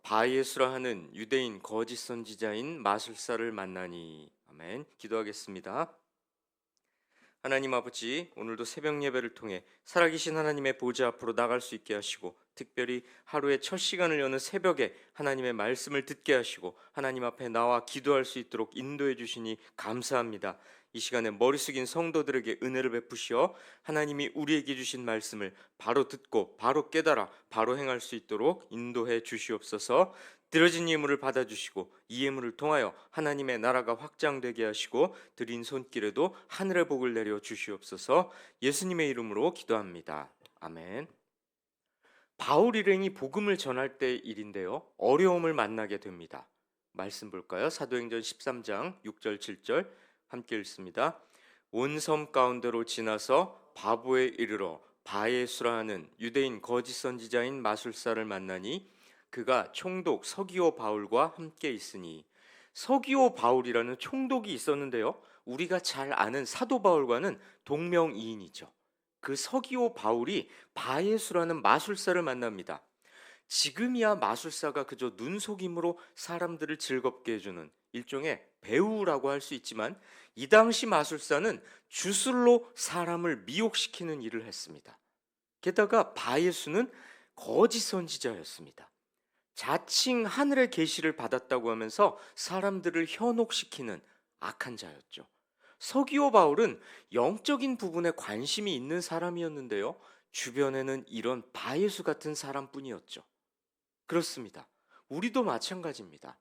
바예수라 하는 유대인 거짓 선지자인 마술사를 만나니. 아멘. 기도하겠습니다. 하나님 아버지, 오늘도 새벽 예배를 통해 살아계신 하나님의 보좌 앞으로 나갈 수 있게 하시고, 특별히 하루의 첫 시간을 여는 새벽에 하나님의 말씀을 듣게 하시고 하나님 앞에 나와 기도할 수 있도록 인도해 주시니 감사합니다. 이 시간에 머리 숙인 성도들에게 은혜를 베푸시어 하나님이 우리에게 주신 말씀을 바로 듣고 바로 깨달아 바로 행할 수 있도록 인도해 주시옵소서. 드려진 예물을 받아주시고 이 예물을 통하여 하나님의 나라가 확장되게 하시고 드린 손길에도 하늘의 복을 내려 주시옵소서. 예수님의 이름으로 기도합니다. 아멘. 바울 일행이 복음을 전할 때 일인데요, 어려움을 만나게 됩니다. 말씀 볼까요? 사도행전 13장 6절 7절 함께 읽습니다. 온 섬 가운데로 지나서 바보에 이르러 바예수라 하는 유대인 거짓 선지자인 마술사를 만나니 그가 총독 서기오 바울과 함께 있으니. 서기오 바울이라는 총독이 있었는데요, 우리가 잘 아는 사도 바울과는 동명이인이죠. 그 서기오 바울이 바예수라는 마술사를 만납니다. 지금이야 마술사가 그저 눈속임으로 사람들을 즐겁게 해주는 일종의 배우라고 할 수 있지만, 이 당시 마술사는 주술로 사람을 미혹시키는 일을 했습니다. 게다가 바예수는 거짓 선지자였습니다. 자칭 하늘의 계시를 받았다고 하면서 사람들을 현혹시키는 악한 자였죠. 서기오 바울은 영적인 부분에 관심이 있는 사람이었는데요, 주변에는 이런 바예수 같은 사람뿐이었죠. 그렇습니다. 우리도 마찬가지입니다.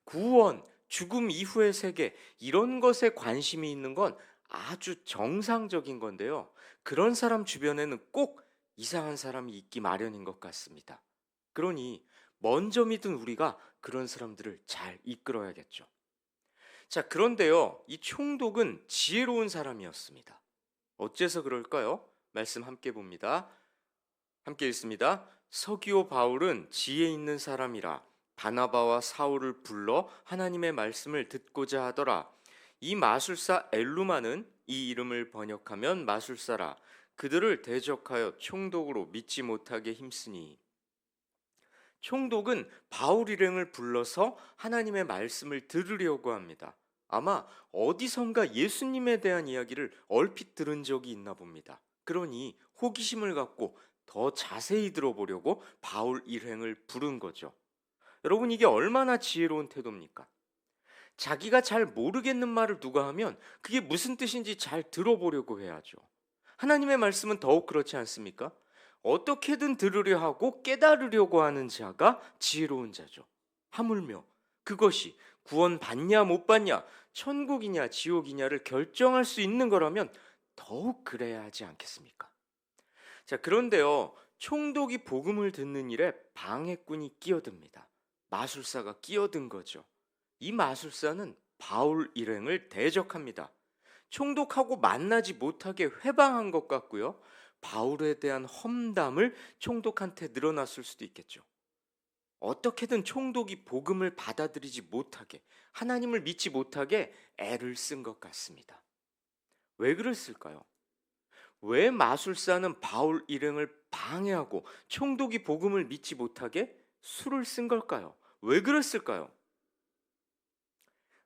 구원, 죽음 이후의 세계, 이런 것에 관심이 있는 건 아주 정상적인 건데요, 그런 사람 주변에는 꼭 이상한 사람이 있기 마련인 것 같습니다. 그러니 먼저 믿은 우리가 그런 사람들을 잘 이끌어야겠죠. 자, 그런데요, 이 총독은 지혜로운 사람이었습니다. 어째서 그럴까요? 말씀 함께 봅니다. 함께 읽습니다. 서기오 바울은 지혜 있는 사람이라 바나바와 사울을 불러 하나님의 말씀을 듣고자 하더라. 이 마술사 엘루마는 이 이름을 번역하면 마술사라. 그들을 대적하여 총독으로 믿지 못하게 힘쓰니. 총독은 바울 일행을 불러서 하나님의 말씀을 들으려고 합니다. 아마 어디선가 예수님에 대한 이야기를 얼핏 들은 적이 있나 봅니다. 그러니 호기심을 갖고 더 자세히 들어보려고 바울 일행을 부른 거죠. 여러분, 이게 얼마나 지혜로운 태도입니까? 자기가 잘 모르겠는 말을 누가 하면 그게 무슨 뜻인지 잘 들어보려고 해야죠. 하나님의 말씀은 더욱 그렇지 않습니까? 어떻게든 들으려 하고 깨달으려고 하는 자가 지혜로운 자죠. 하물며 그것이 구원 받냐 못 받냐, 천국이냐 지옥이냐를 결정할 수 있는 거라면 더욱 그래야 하지 않겠습니까? 자, 그런데요, 총독이 복음을 듣는 일에 방해꾼이 끼어듭니다. 마술사가 끼어든 거죠. 이 마술사는 바울 일행을 대적합니다. 총독하고 만나지 못하게 회방한 것 같고요, 바울에 대한 험담을 총독한테 늘어났을 수도 있겠죠. 어떻게든 총독이 복음을 받아들이지 못하게, 하나님을 믿지 못하게 애를 쓴 것 같습니다. 왜 그랬을까요? 왜 마술사는 바울 일행을 방해하고 총독이 복음을 믿지 못하게 수를 쓴 걸까요? 왜 그랬을까요?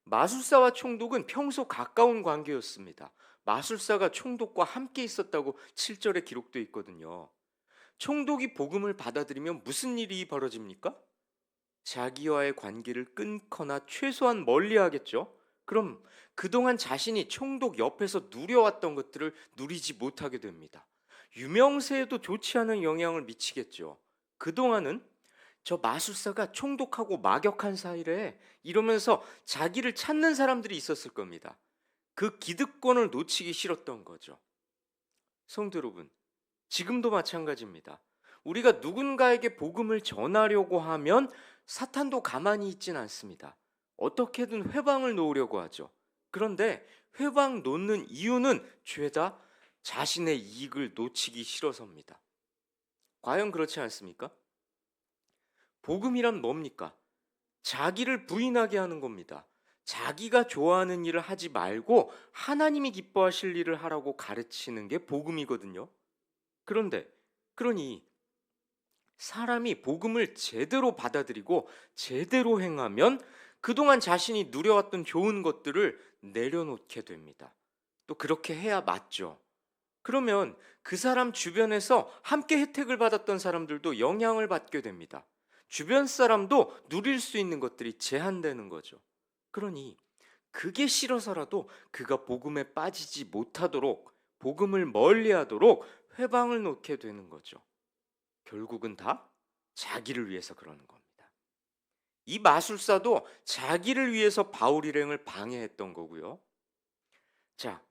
마술사와 총독은 평소 가까운 관계였습니다. 마술사가 총독과 함께 있었다고 7절에 기록되어 있거든요. 총독이 복음을 받아들이면 무슨 일이 벌어집니까? 자기와의 관계를 끊거나 최소한 멀리하겠죠. 그럼 그동안 자신이 총독 옆에서 누려왔던 것들을 누리지 못하게 됩니다. 유명세에도 좋지 않은 영향을 미치겠죠. 그동안은 저 마술사가 총독하고 막역한 사이래, 이러면서 자기를 찾는 사람들이 있었을 겁니다. 그 기득권을 놓치기 싫었던 거죠. 성도 여러분, 지금도 마찬가지입니다. 우리가 누군가에게 복음을 전하려고 하면 사탄도 가만히 있진 않습니다. 어떻게든 회방을 놓으려고 하죠. 그런데 회방 놓는 이유는 죄다 자신의 이익을 놓치기 싫어서입니다. 과연 그렇지 않습니까? 복음이란 뭡니까? 자기를 부인하게 하는 겁니다. 자기가 좋아하는 일을 하지 말고 하나님이 기뻐하실 일을 하라고 가르치는 게 복음이거든요. 그런데, 그러니 사람이 복음을 제대로 받아들이고 제대로 행하면 그동안 자신이 누려왔던 좋은 것들을 내려놓게 됩니다. 또 그렇게 해야 맞죠. 그러면 그 사람 주변에서 함께 혜택을 받았던 사람들도 영향을 받게 됩니다. 주변 사람도 누릴 수 있는 것들이 제한되는 거죠. 그러니 그게 싫어서라도 그가 복음에 빠지지 못하도록, 복음을 멀리하도록 회방을 놓게 되는 거죠. 결국은 다 자기를 위해서 그러는 겁니다. 이 마술사도 자기를 위해서 바울 일행을 방해했던 거고요. 자,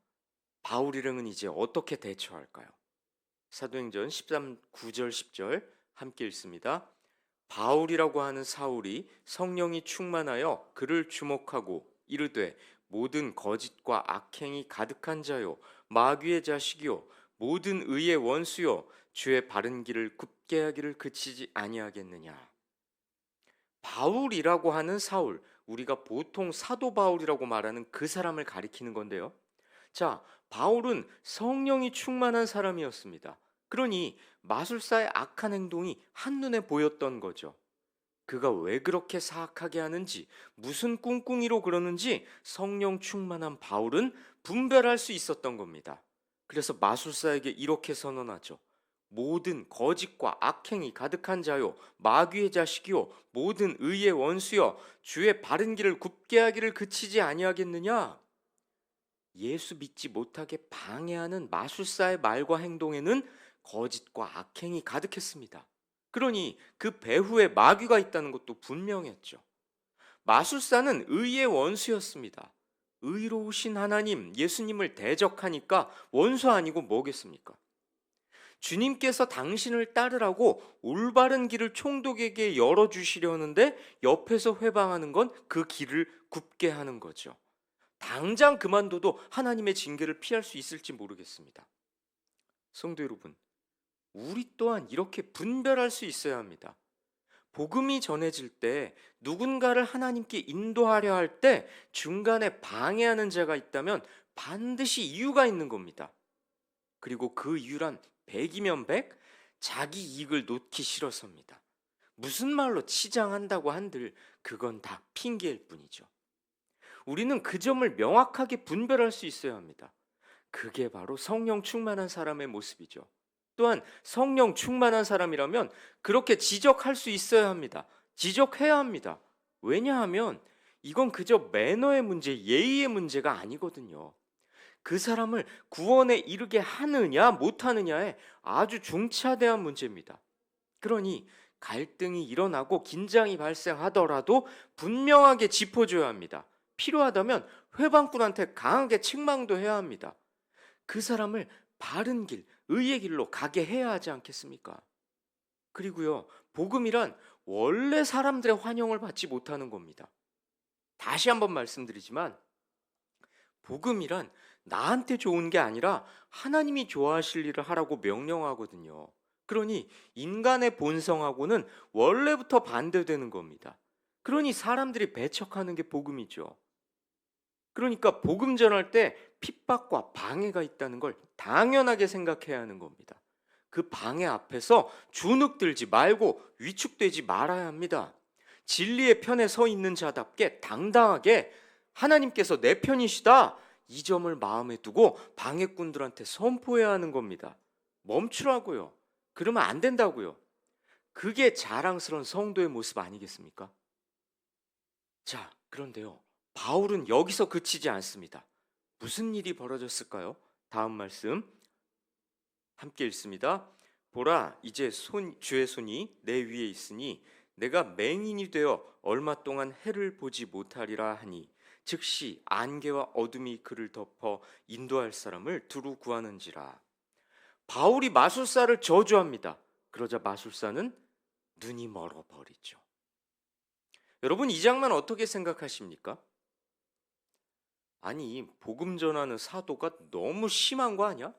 바울 일행은 이제 어떻게 대처할까요? 사도행전 13, 9절 10절 함께 읽습니다. 바울이라고 하는 사울이 성령이 충만하여 그를 주목하고 이르되 모든 거짓과 악행이 가득한 자요 마귀의 자식이요 모든 의의 원수요 주의 바른 길을 굽게 하기를 그치지 아니하겠느냐. 바울이라고 하는 사울, 우리가 보통 사도 바울이라고 말하는 그 사람을 가리키는 건데요. 자, 바울은 성령이 충만한 사람이었습니다. 그러니 마술사의 악한 행동이 한눈에 보였던 거죠. 그가 왜 그렇게 사악하게 하는지, 무슨 꿍꿍이로 그러는지 성령 충만한 바울은 분별할 수 있었던 겁니다. 그래서 마술사에게 이렇게 선언하죠. 모든 거짓과 악행이 가득한 자요, 마귀의 자식이요, 모든 의의 원수여, 주의 바른 길을 굽게 하기를 그치지 아니하겠느냐? 예수 믿지 못하게 방해하는 마술사의 말과 행동에는 거짓과 악행이 가득했습니다. 그러니 그 배후에 마귀가 있다는 것도 분명했죠. 마술사는 의의 원수였습니다. 의로우신 하나님, 예수님을 대적하니까 원수 아니고 뭐겠습니까? 주님께서 당신을 따르라고 올바른 길을 총독에게 열어주시려는데 옆에서 회방하는 건 그 길을 굽게 하는 거죠. 당장 그만둬도 하나님의 징계를 피할 수 있을지 모르겠습니다. 성도 여러분, 우리 또한 이렇게 분별할 수 있어야 합니다. 복음이 전해질 때 누군가를 하나님께 인도하려 할 때 중간에 방해하는 자가 있다면 반드시 이유가 있는 겁니다. 그리고 그 이유란 100이면 100, 자기 이익을 놓기 싫어서입니다. 무슨 말로 치장한다고 한들 그건 다 핑계일 뿐이죠. 우리는 그 점을 명확하게 분별할 수 있어야 합니다. 그게 바로 성령 충만한 사람의 모습이죠. 또한 성령 충만한 사람이라면 그렇게 지적할 수 있어야 합니다. 지적해야 합니다. 왜냐하면 이건 그저 매너의 문제, 예의의 문제가 아니거든요. 그 사람을 구원에 이르게 하느냐 못하느냐에 아주 중차대한 문제입니다. 그러니 갈등이 일어나고 긴장이 발생하더라도 분명하게 짚어줘야 합니다. 필요하다면 회방꾼한테 강하게 책망도 해야 합니다. 그 사람을 바른 길, 의의 길로 가게 해야 하지 않겠습니까? 그리고요, 복음이란 원래 사람들의 환영을 받지 못하는 겁니다. 다시 한번 말씀드리지만 복음이란 나한테 좋은 게 아니라 하나님이 좋아하실 일을 하라고 명령하거든요. 그러니 인간의 본성하고는 원래부터 반대되는 겁니다. 그러니 사람들이 배척하는 게 복음이죠. 그러니까 복음 전할 때 핍박과 방해가 있다는 걸 당연하게 생각해야 하는 겁니다. 그 방해 앞에서 주눅들지 말고 위축되지 말아야 합니다. 진리의 편에 서 있는 자답게 당당하게 하나님께서 내 편이시다, 이 점을 마음에 두고 방해꾼들한테 선포해야 하는 겁니다. 멈추라고요. 그러면 안 된다고요. 그게 자랑스러운 성도의 모습 아니겠습니까? 자, 그런데요, 바울은 여기서 그치지 않습니다. 무슨 일이 벌어졌을까요? 다음 말씀 함께 읽습니다. 보라, 이제 주의 손이 내 위에 있으니 내가 맹인이 되어 얼마 동안 해를 보지 못하리라 하니 즉시 안개와 어둠이 그를 덮어 인도할 사람을 두루 구하는지라. 바울이 마술사를 저주합니다. 그러자 마술사는 눈이 멀어버리죠. 여러분, 이 장면 어떻게 생각하십니까? 아니, 복음 전하는 사도가 너무 심한 거 아니야?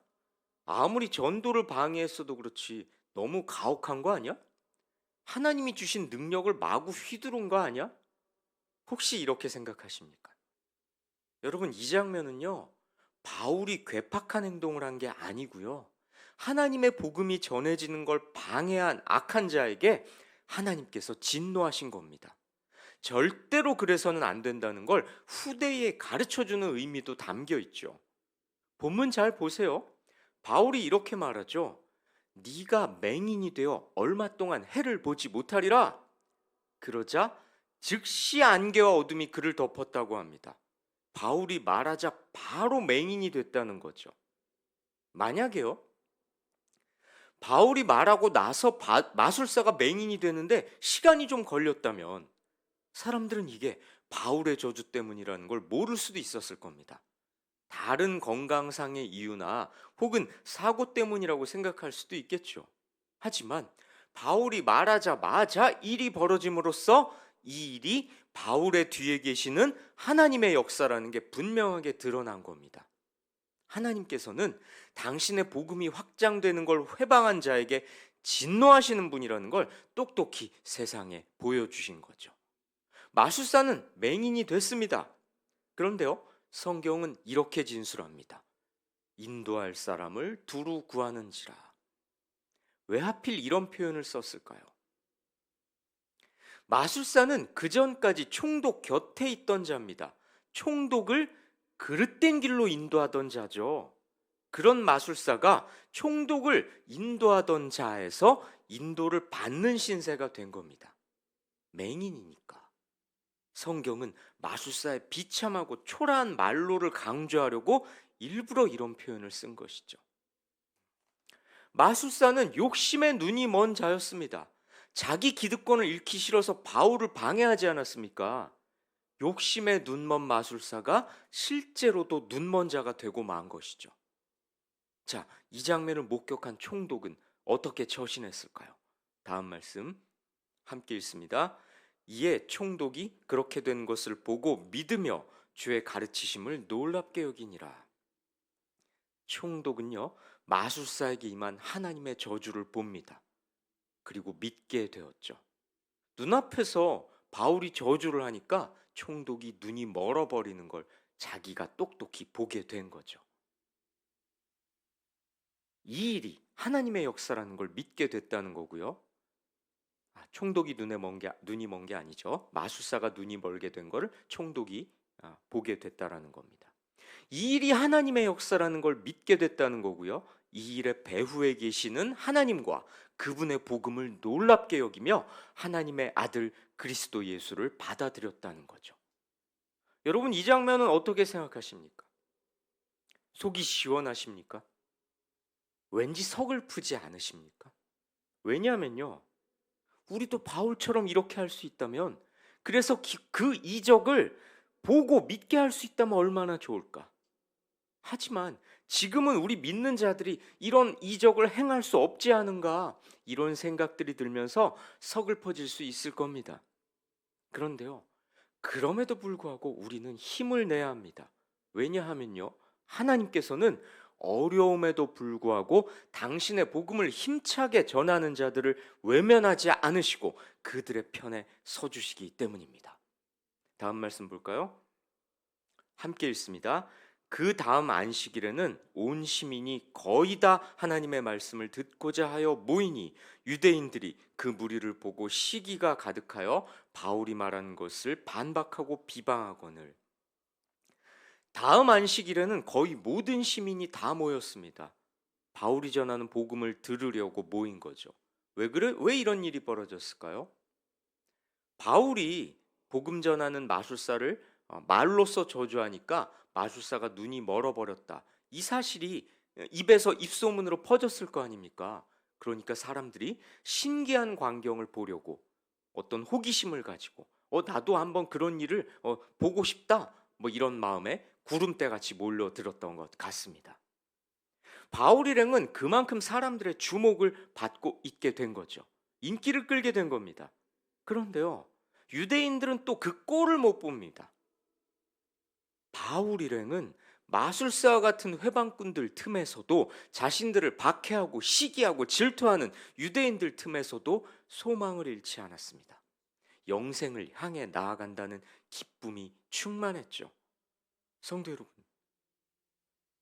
아무리 전도를 방해했어도 그렇지 너무 가혹한 거 아니야? 하나님이 주신 능력을 마구 휘두른 거 아니야? 혹시 이렇게 생각하십니까? 여러분, 이 장면은요, 바울이 괴팍한 행동을 한 게 아니고요, 하나님의 복음이 전해지는 걸 방해한 악한 자에게 하나님께서 진노하신 겁니다. 절대로 그래서는 안 된다는 걸 후대에 가르쳐 주는 의미도 담겨 있죠. 본문 잘 보세요. 바울이 이렇게 말하죠. 네가 맹인이 되어 얼마 동안 해를 보지 못하리라. 그러자 즉시 안개와 어둠이 그를 덮었다고 합니다. 바울이 말하자 바로 맹인이 됐다는 거죠. 만약에요, 바울이 말하고 나서 마술사가 맹인이 되는데 시간이 좀 걸렸다면 사람들은 이게 바울의 저주 때문이라는 걸 모를 수도 있었을 겁니다. 다른 건강상의 이유나 혹은 사고 때문이라고 생각할 수도 있겠죠. 하지만 바울이 말하자마자 일이 벌어짐으로써 이 일이 바울의 뒤에 계시는 하나님의 역사라는 게 분명하게 드러난 겁니다. 하나님께서는 당신의 복음이 확장되는 걸 회방한 자에게 진노하시는 분이라는 걸 똑똑히 세상에 보여주신 거죠. 마술사는 맹인이 됐습니다. 그런데요, 성경은 이렇게 진술합니다. 인도할 사람을 두루 구하는지라. 왜 하필 이런 표현을 썼을까요? 마술사는 그 전까지 총독 곁에 있던 자입니다. 총독을 그릇된 길로 인도하던 자죠. 그런 마술사가 총독을 인도하던 자에서 인도를 받는 신세가 된 겁니다. 맹인이니까. 성경은 마술사의 비참하고 초라한 말로를 강조하려고 일부러 이런 표현을 쓴 것이죠. 마술사는 욕심의 눈이 먼 자였습니다. 자기 기득권을 잃기 싫어서 바울을 방해하지 않았습니까? 욕심의 눈먼 마술사가 실제로도 눈먼 자가 되고 만 것이죠. 자, 이 장면을 목격한 총독은 어떻게 처신했을까요? 다음 말씀 함께 읽습니다. 이에 총독이 그렇게 된 것을 보고 믿으며 주의 가르치심을 놀랍게 여기니라. 총독은요, 마술사에게 임한 하나님의 저주를 봅니다. 그리고 믿게 되었죠. 눈앞에서 바울이 저주를 하니까 총독이 눈이 멀어버리는 걸 자기가 똑똑히 보게 된 거죠. 이 일이 하나님의 역사라는 걸 믿게 됐다는 거고요. 총독이 눈이 먼 게 아니죠. 마술사가 눈이 멀게 된 거를 총독이 보게 됐다라는 겁니다. 이 일이 하나님의 역사라는 걸 믿게 됐다는 거고요. 이 일의 배후에 계시는 하나님과 그분의 복음을 놀랍게 여기며 하나님의 아들 그리스도 예수를 받아들였다는 거죠. 여러분, 이 장면은 어떻게 생각하십니까? 속이 시원하십니까? 왠지 서글프지 않으십니까? 왜냐하면요, 우리도 바울처럼 이렇게 할 수 있다면, 그래서 그 이적을 보고 믿게 할 수 있다면 얼마나 좋을까? 하지만 지금은 우리 믿는 자들이 이런 이적을 행할 수 없지 않은가, 이런 생각들이 들면서 서글퍼질 수 있을 겁니다. 그런데요, 그럼에도 불구하고 우리는 힘을 내야 합니다. 왜냐하면요, 하나님께서는 어려움에도 불구하고 당신의 복음을 힘차게 전하는 자들을 외면하지 않으시고 그들의 편에 서주시기 때문입니다. 다음 말씀 볼까요? 함께 읽습니다. 그 다음 안식일에는 온 시민이 거의 다 하나님의 말씀을 듣고자 하여 모이니 유대인들이 그 무리를 보고 시기가 가득하여 바울이 말한 것을 반박하고 비방하거늘. 다음 안식일에는 거의 모든 시민이 다 모였습니다. 바울이 전하는 복음을 들으려고 모인 거죠. 왜 이런 일이 벌어졌을까요? 바울이 복음 전하는 마술사를 말로써 저주하니까 마술사가 눈이 멀어버렸다. 이 사실이 입에서 입소문으로 퍼졌을 거 아닙니까? 그러니까 사람들이 신기한 광경을 보려고 어떤 호기심을 가지고 나도 한번 그런 일을 보고 싶다. 뭐 이런 마음에 구름대 같이 몰려들었던 것 같습니다. 바울 일행은 그만큼 사람들의 주목을 받고 있게 된 거죠. 인기를 끌게 된 겁니다. 그런데요, 유대인들은 또 그 꼴을 못 봅니다. 바울 일행은 마술사와 같은 회방꾼들 틈에서도 자신들을 박해하고 시기하고 질투하는 유대인들 틈에서도 소망을 잃지 않았습니다. 영생을 향해 나아간다는 기쁨이 충만했죠. 성도 여러분,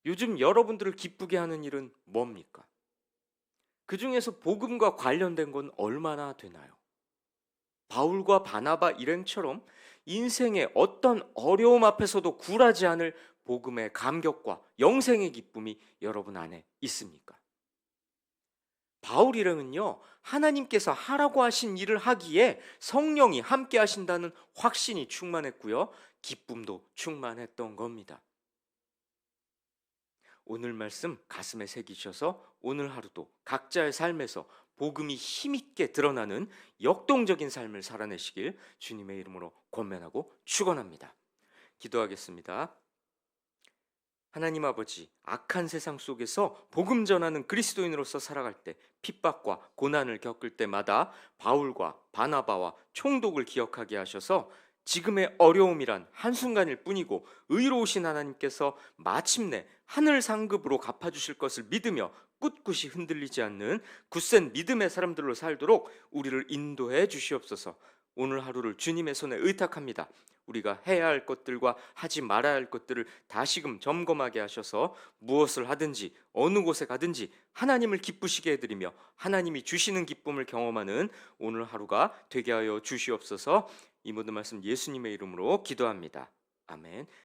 요즘 여러분들을 기쁘게 하는 일은 뭡니까? 그 중에서 복음과 관련된 건 얼마나 되나요? 바울과 바나바 일행처럼 인생의 어떤 어려움 앞에서도 굴하지 않을 복음의 감격과 영생의 기쁨이 여러분 안에 있습니까? 바울 일행은요, 하나님께서 하라고 하신 일을 하기에 성령이 함께 하신다는 확신이 충만했고요, 기쁨도 충만했던 겁니다. 오늘 말씀 가슴에 새기셔서 오늘 하루도 각자의 삶에서 복음이 힘있게 드러나는 역동적인 삶을 살아내시길 주님의 이름으로 권면하고 축원합니다. 기도하겠습니다. 하나님 아버지, 악한 세상 속에서 복음 전하는 그리스도인으로서 살아갈 때 핍박과 고난을 겪을 때마다 바울과 바나바와 총독을 기억하게 하셔서 지금의 어려움이란 한순간일 뿐이고 의로우신 하나님께서 마침내 하늘 상급으로 갚아주실 것을 믿으며 꿋꿋이 흔들리지 않는 굳센 믿음의 사람들로 살도록 우리를 인도해 주시옵소서. 오늘 하루를 주님의 손에 의탁합니다. 우리가 해야 할 것들과 하지 말아야 할 것들을 다시금 점검하게 하셔서 무엇을 하든지 어느 곳에 가든지 하나님을 기쁘시게 해드리며 하나님이 주시는 기쁨을 경험하는 오늘 하루가 되게 하여 주시옵소서. 이 모든 말씀 예수님의 이름으로 기도합니다. 아멘.